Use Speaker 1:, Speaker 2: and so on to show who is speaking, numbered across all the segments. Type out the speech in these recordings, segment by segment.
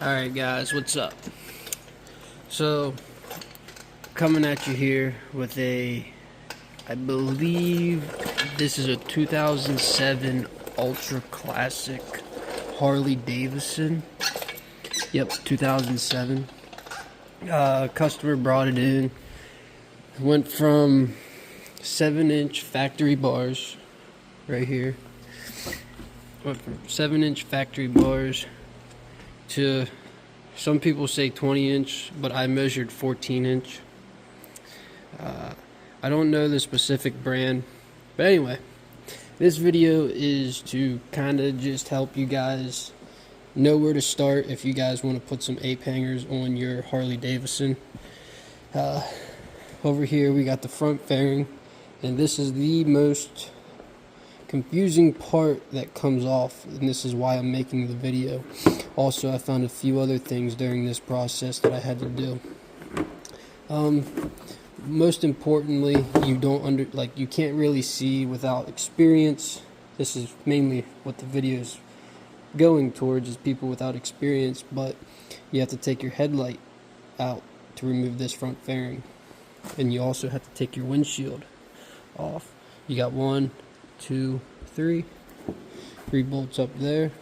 Speaker 1: Alright guys, what's up? So, coming at you here with I believe this is a 2007 Ultra Classic Harley Davidson. Yep, 2007. Customer brought it in. Went from 7-inch factory bars, right here. Went from 7-inch factory bars to, some people say 20-inch, but I measured 14-inch. I don't know the specific brand, but anyway, this video is to kind of just help you guys know where to start if you guys want to put some ape hangers on your Harley Davidson. Over here we got the front fairing, and this is the most confusing part that comes off, and this is why I'm making the video. Also, I found a few other things during this process that I had to do. Most importantly, you can't really see without experience. This is mainly what the video is going towards, is people without experience, but you have to take your headlight out to remove this front fairing, and you also have to take your windshield off. You got 1, 2, 3 bolts up there,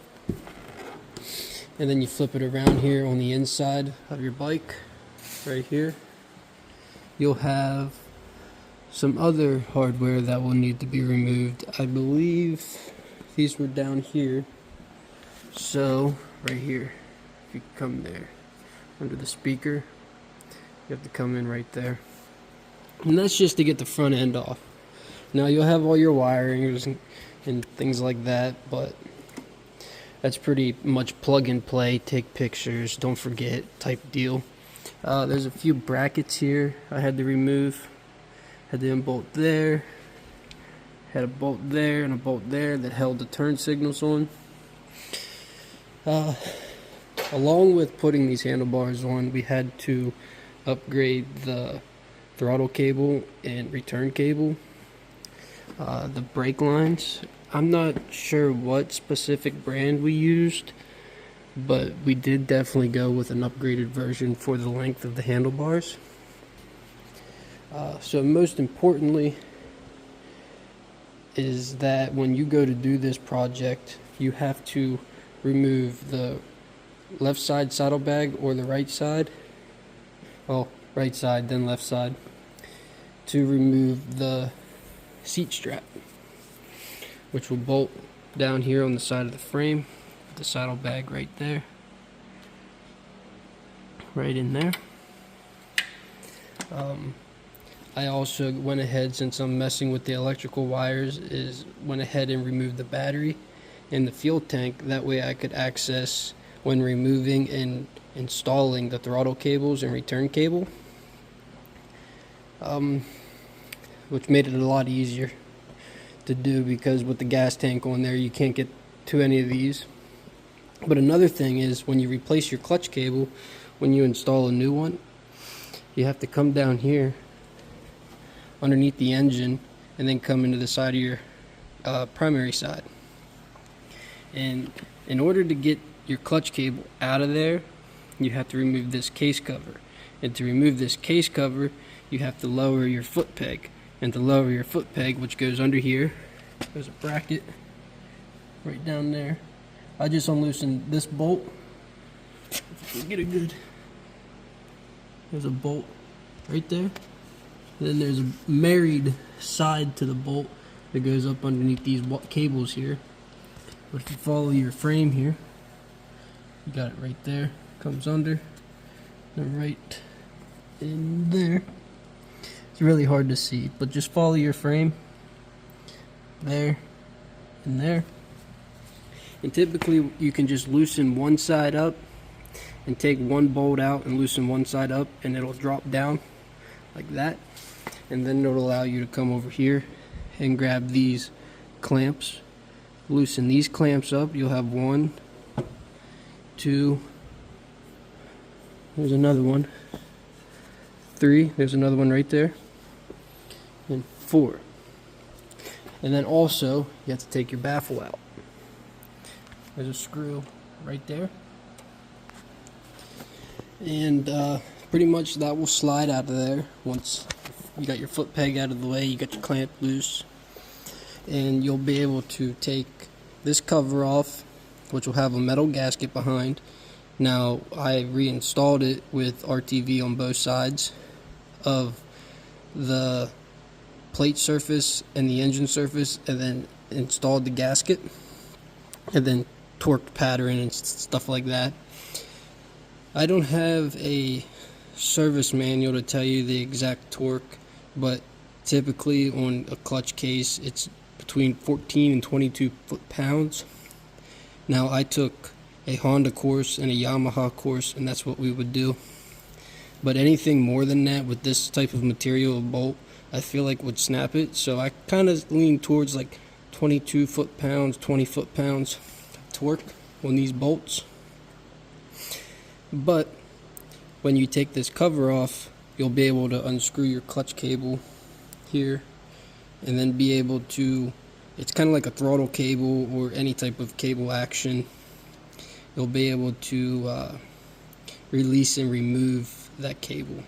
Speaker 1: and then you flip it around here on the inside of your bike right here. You'll have some other hardware that will need to be removed. I believe these were down here, so right here, if you come there under the speaker, you have to come in right there, and that's just to get the front end off. Now you'll have all your wirings and things like that, but that's pretty much plug and play, take pictures, don't forget type deal. There's a few brackets here I had to remove. Had the unbolt there, had a bolt there and a bolt there that held the turn signals on. Along with putting these handlebars on, we had to upgrade the throttle cable and return cable. The brake lines, I'm not sure what specific brand we used, but we did definitely go with an upgraded version for the length of the handlebars. So most importantly is that when you go to do this project, you have to remove the left side saddlebag or the right side. Well, right side then left side, to remove the seat strap, which will bolt down here on the side of the frame. The saddlebag right there, right in there. I also went ahead, since I'm messing with the electrical wires, went ahead and removed the battery and the fuel tank. That way I could access when removing and installing the throttle cables and return cable, which made it a lot easier to do, because with the gas tank on there you can't get to any of these. But another thing is, when you replace your clutch cable, when you install a new one, you have to come down here underneath the engine and then come into the side of your primary side. And in order to get your clutch cable out of there, you have to remove this case cover. And to remove this case cover, you have to lower your foot peg. And to lower your foot peg, which goes under here, there's a bracket right down there. I just unloosened this bolt. If you can get it good. There's a bolt right there. Then there's a married side to the bolt that goes up underneath these cables here. But if you follow your frame here, you got it right there. Comes under, and right in there. It's really hard to see, but just follow your frame. There and there. And typically you can just loosen one side up and take one bolt out and loosen one side up, and it'll drop down like that. And then it'll allow you to come over here and grab these clamps. Loosen these clamps up. You'll have 1, 2, there's another one, 3, there's another one right there, and 4. And then also you have to take your baffle out. There's a screw right there. And pretty much that will slide out of there once you got your foot peg out of the way, you got your clamp loose, and you'll be able to take this cover off, which will have a metal gasket behind. Now I reinstalled it with RTV on both sides of the plate surface and the engine surface, and then installed the gasket, and then torqued pattern and stuff like that. I don't have a service manual to tell you the exact torque, but typically on a clutch case it's between 14 and 22 foot-pounds. Now I took a Honda course and a Yamaha course, and that's what we would do. But anything more than that with this type of material bolt, I feel like would snap it. So I kind of lean towards like 22 foot-pounds, 20 foot-pounds torque on these bolts. But when you take this cover off, you'll be able to unscrew your clutch cable here, and then be able to, it's kind of like a throttle cable or any type of cable action. You'll be able to release and remove that cable.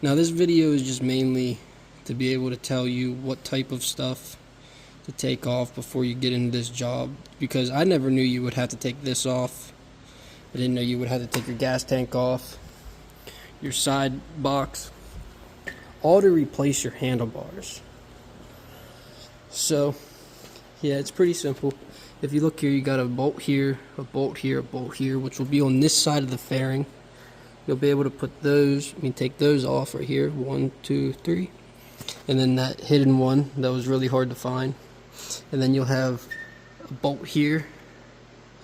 Speaker 1: Now this video is just mainly to be able to tell you what type of stuff to take off before you get into this job, because I never knew you would have to take this off. I didn't know you would have to take your gas tank off, your side box, all to replace your handlebars. So yeah, it's pretty simple. If you look here, you got a bolt here, a bolt here, a bolt here, which will be on this side of the fairing. You'll be able to put those, take those off right here, 1, 2, 3, and then that hidden one that was really hard to find. And then you'll have a bolt here,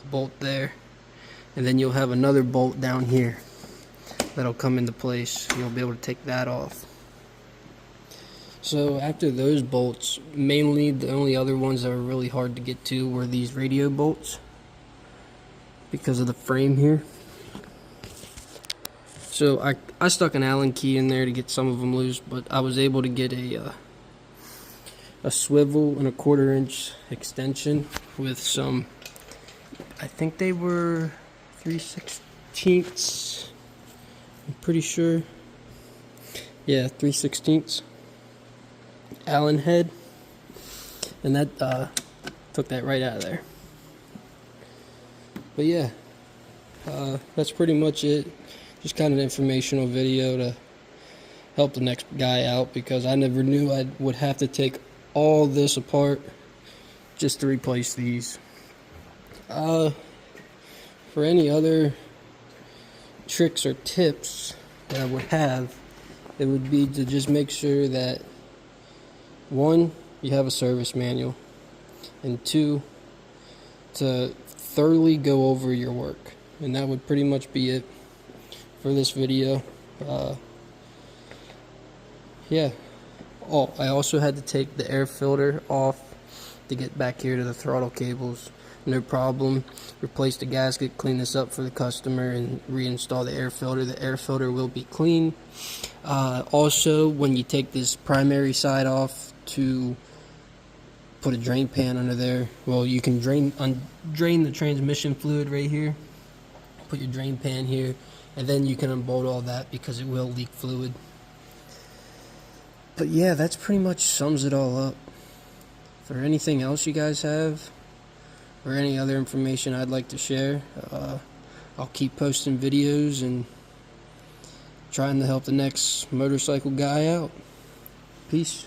Speaker 1: a bolt there, and then you'll have another bolt down here that'll come into place. You'll be able to take that off. So after those bolts, mainly the only other ones that were really hard to get to were these radio bolts because of the frame here. So I stuck an Allen key in there to get some of them loose, but I was able to get a swivel and a 1/4 inch extension with some, I think they were 3/16. I'm pretty sure. Yeah, 3/16 Allen head, and that took that right out of there. But yeah, that's pretty much it. Just kind of an informational video to help the next guy out, because I never knew I would have to take all this apart just to replace these. For any other tricks or tips that I would have, it would be to just make sure that, 1, you have a service manual, and 2, to thoroughly go over your work. And that would pretty much be it for this video. Yeah. Oh, I also had to take the air filter off to get back here to the throttle cables. No problem. Replace the gasket, clean this up for the customer, and reinstall the air filter. The air filter will be clean. Also, when you take this primary side off to put a drain pan under there, well, you can drain the transmission fluid right here. Put your drain pan here, and then you can unbolt all that because it will leak fluid. But yeah, that's pretty much sums it all up. For anything else you guys have, or any other information I'd like to share, I'll keep posting videos and trying to help the next motorcycle guy out. Peace.